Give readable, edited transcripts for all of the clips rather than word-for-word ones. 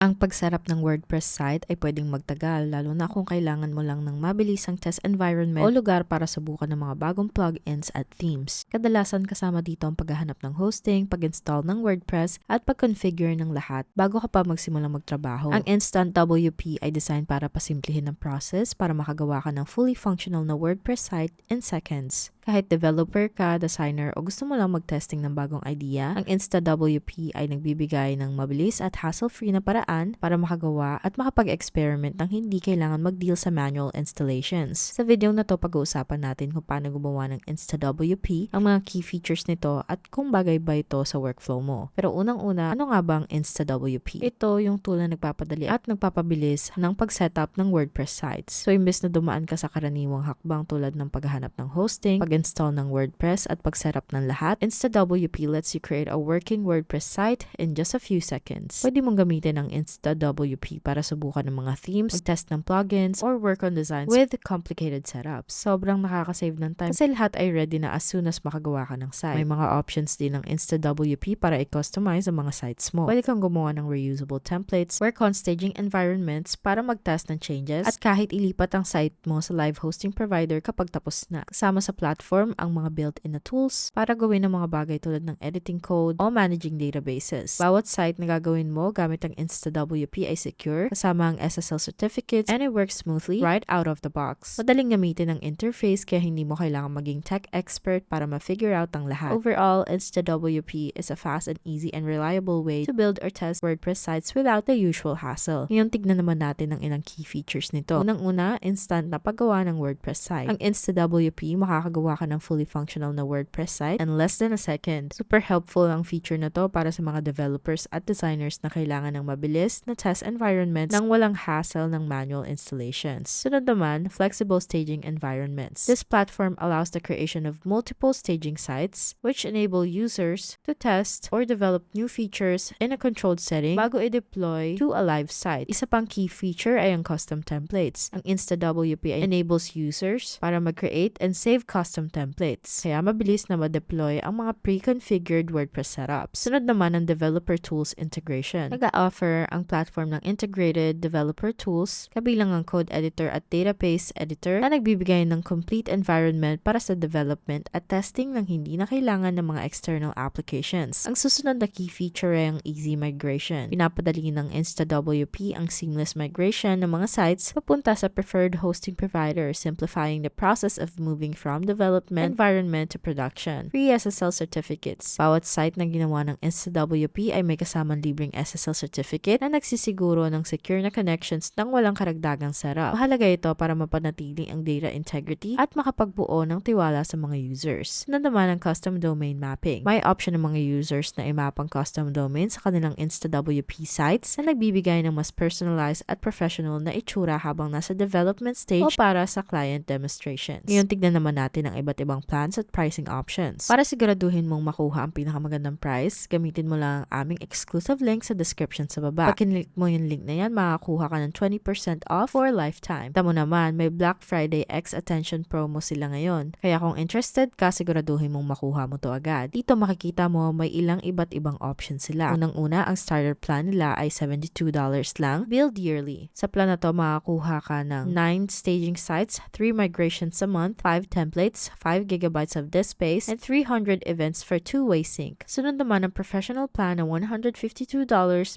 Ang pagsetup ng WordPress site ay pwedeng magtagal, lalo na kung kailangan mo lang ng mabilisang test environment o lugar para subukan ng mga bagong plugins at themes. Kadalasan kasama dito ang paghahanap ng hosting, pag-install ng WordPress, at pag-configure ng lahat bago ka pa magsimulang magtrabaho. Ang Instant WP ay designed para pasimplihin ang process para makagawa ka ng fully functional na WordPress site in seconds. Kahit developer ka, designer, o gusto mo lang mag-testing ng bagong idea, ang InstaWP ay nagbibigay ng mabilis at hassle-free na paraan para makagawa at makapag-experiment ng hindi kailangan mag-deal sa manual installations. Sa video na to, pag-uusapan natin kung paano gumawa ng InstaWP, ang mga key features nito at kung bagay ba ito sa workflow mo. Pero unang-una, ano nga ba ang InstaWP? Ito yung tool na nagpapadali at nagpapabilis ng pag-setup ng WordPress sites. So, imbes na dumaan ka sa karaniwang hakbang tulad ng paghahanap ng hosting, pag-install ng WordPress at pag-setup ng lahat, InstaWP lets you create a working WordPress site in just a few seconds. Pwede mong gamitin ang InstaWP para subukan ng mga themes, mag-test ng plugins, or work on designs with complicated setups. Sobrang nakaka-save ng time kasi lahat ay ready na as soon as makagawa ka ng site. May mga options din ng InstaWP para i-customize ang mga sites mo. Pwede kang gumawa ng reusable templates, work on staging environments para mag-test ng changes, at kahit ilipat ang site mo sa live hosting provider kapag tapos na. Kasama sa platform ang mga built-in na tools para gawin ang mga bagay tulad ng editing code o managing databases. Bawat site na gagawin mo gamit ang InstaWP ay secure, kasama ang SSL certificates, and it works smoothly right out of the box. Madaling gamitin ang interface kaya hindi mo kailangan maging tech expert para ma-figure out ang lahat. Overall, InstaWP is a fast and easy and reliable way to build or test WordPress sites without the usual hassle. Ngayon, tignan naman natin ang ilang key features nito. Unang-una, instant na paggawa ng WordPress site. Ang InstaWP, makakagawa ka ng fully functional na WordPress site in less than a second. Super helpful ang feature na to para sa mga developers at designers na kailangan ng mabilis na test environments nang walang hassle ng manual installations. Sunod naman, flexible staging environments. This platform allows the creation of multiple staging sites which enable users to test or develop new features in a controlled setting bago i-deploy to a live site. Isa pang key feature ay ang custom templates. Ang InstaWP enables users para mag-create and save custom templates, kaya mabilis na ma-deploy ang mga pre-configured WordPress setups. Sunod naman ang developer tools integration. Nag-offer ang platform ng integrated developer tools, kabilang ang code editor at database editor na nagbibigay ng complete environment para sa development at testing ng hindi na kailangan ng mga external applications. Ang susunod na key feature ay ang easy migration. Pinapadali ng InstaWP ang seamless migration ng mga sites papunta sa preferred hosting provider, simplifying the process of moving from development environment to production. Free SSL certificates. Bawat site na ginawa ng InstaWP ay may kasamang libreng SSL certificate na nagsisiguro ng secure na connections nang walang karagdagang setup. Mahalaga ito para mapanatili ang data integrity at makapagbuo ng tiwala sa mga users. Sunod naman ang custom domain mapping. May option ng mga users na i-map ang custom domain sa kanilang InstaWP sites na nagbibigay ng mas personalized at professional na itsura habang nasa development stage o para sa client demonstrations. Ngayon, tignan naman natin ang iba't ibang plans at pricing options. Para siguraduhin mong makuha ang pinakamagandang price, gamitin mo lang ang aming exclusive link sa description sa baba. Pag kinlik mo yung link na yan, makakuha ka ng 20% off for lifetime. Tamo naman, may Black Friday X Attention promo sila ngayon. Kaya kung interested ka, siguraduhin mong makuha mo to agad. Dito makikita mo may ilang iba't ibang options sila. Unang-una, ang starter plan nila ay $72 lang, billed yearly. Sa plan na to, makakuha ka ng 9 staging sites, 3 migrations a month, 5 templates, 5 gigabytes of disk space, and 300 events for two-way sync. Sunod naman ang professional plan na $152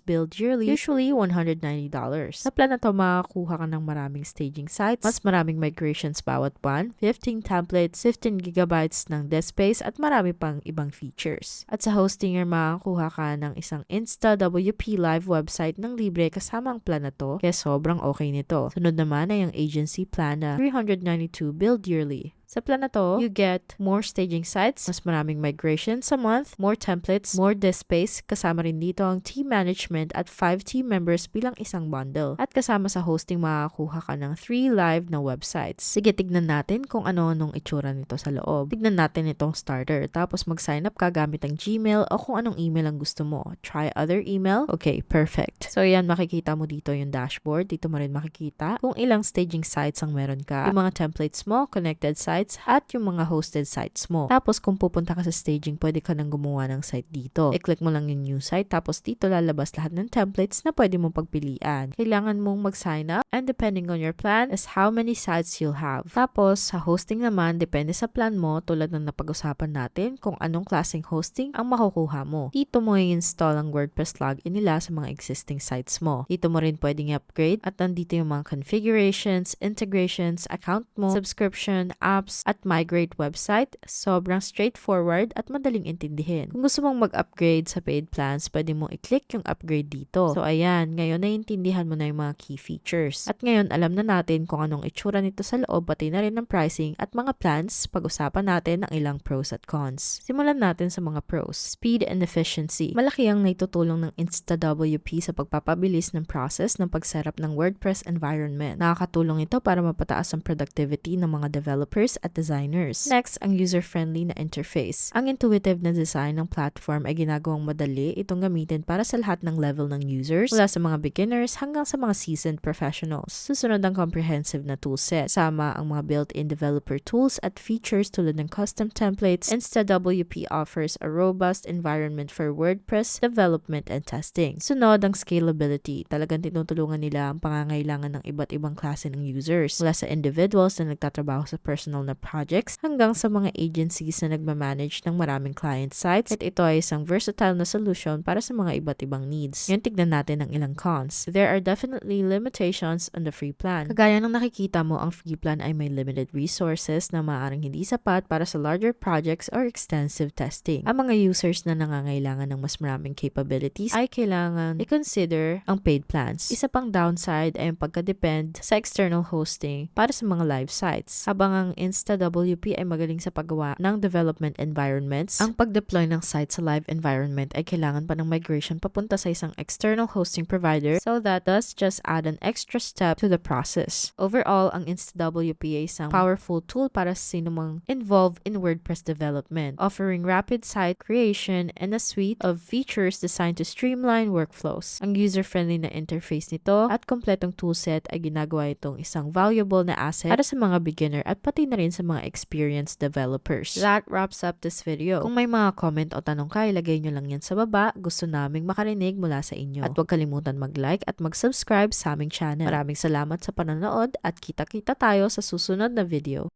billed yearly, usually $190. Sa plan na to, makakuha ka ng maraming staging sites, mas maraming migrations bawat buwan, 15 templates, 15 gigabytes ng disk space, at marami pang ibang features. At sa hostinger, makakuha ka ng isang InstaWP live website ng libre kasama ang plan na to, kaya sobrang okay nito. Sunod naman ay ang agency plan na $392 billed yearly. Sa plan na to, you get more staging sites, mas maraming migrations a month, more templates, more disk space, kasama rin dito ang team management at 5 team members bilang isang bundle. At kasama sa hosting, makakakuha ka ng 3 live na websites. Sige, tignan natin kung ano nung itsura nito sa loob. Tignan natin itong starter, tapos mag-sign up ka gamit ang Gmail o kung anong email ang gusto mo. Try other email. Okay, perfect. So yan, makikita mo dito yung dashboard. Dito mo rin makikita kung ilang staging sites ang meron ka, yung mga templates mo, connected sites, sites at yung mga hosted sites mo. Tapos kung pupunta ka sa staging, pwede ka nang gumawa ng site dito. I-click mo lang yung new site, tapos dito lalabas lahat ng templates na pwede mong pagpilian. Kailangan mong mag-sign up, and depending on your plan is how many sites you'll have. Tapos sa hosting naman, depende sa plan mo, tulad ng napag-usapan natin kung anong klaseng hosting ang makukuha mo. Dito mo i-install ang WordPress plugin nila sa mga existing sites mo. Dito mo rin pwedeng i-upgrade at nandito yung mga configurations, integrations, account mo, subscription, apps, at migrate website. Sobrang straightforward at madaling intindihin. Kung gusto mong mag-upgrade sa paid plans, pwede mong i-click yung upgrade dito. So ayan, ngayon naiintindihan mo na yung mga key features. At ngayon alam na natin kung anong itsura nito sa loob, pati na rin ng pricing at mga plans. Pag-usapan natin ang ilang pros at cons. Simulan natin sa mga pros. Speed and efficiency. Malaki ang naitutulong ng InstaWP sa pagpapabilis ng process ng pag-setup ng WordPress environment. Nakakatulong ito para mapataas ang productivity ng mga developers at designers. Next, ang user-friendly na interface. Ang intuitive na design ng platform ay ginagawang madali itong gamitin para sa lahat ng level ng users, mula sa mga beginners hanggang sa mga seasoned professionals. Susunod ang comprehensive na toolset. Sama ang mga built-in developer tools at features tulad ng custom templates. InstaWP offers a robust environment for WordPress development and testing. Sunod ang scalability. Talagang tinutulungan nila ang pangangailangan ng iba't ibang klase ng users, mula sa individuals na nagtatrabaho sa personal na projects hanggang sa mga agencies na nagmamanage ng maraming client sites, at ito ay isang versatile na solution para sa mga iba't ibang needs. Ngayon tignan natin ang ilang cons. There are definitely limitations on the free plan. Kagaya ng nakikita mo, ang free plan ay may limited resources na maaaring hindi sapat para sa larger projects or extensive testing. Ang mga users na nangangailangan ng mas maraming capabilities ay kailangan i-consider ang paid plans. Isa pang downside ay ang pagka-depend sa external hosting para sa mga live sites. Habang ang InstaWP ay magaling sa paggawa ng development environments, ang pag-deploy ng site sa live environment ay kailangan pa ng migration papunta sa isang external hosting provider, so that does just add an extra step to the process. Overall, ang InstaWP ay isang powerful tool para sa sinumang involved in WordPress development, offering rapid site creation and a suite of features designed to streamline workflows. Ang user-friendly na interface nito at kompletong toolset ay ginagawa itong isang valuable na asset para sa mga beginner at pati na rin sa mga experienced developers. That wraps up this video. Kung may mga comment o tanong ka, ilagay nyo lang yan sa baba. Gusto naming makarinig mula sa inyo. At huwag kalimutan mag-like at mag-subscribe sa aming channel. Maraming salamat sa panonood at kita-kita tayo sa susunod na video.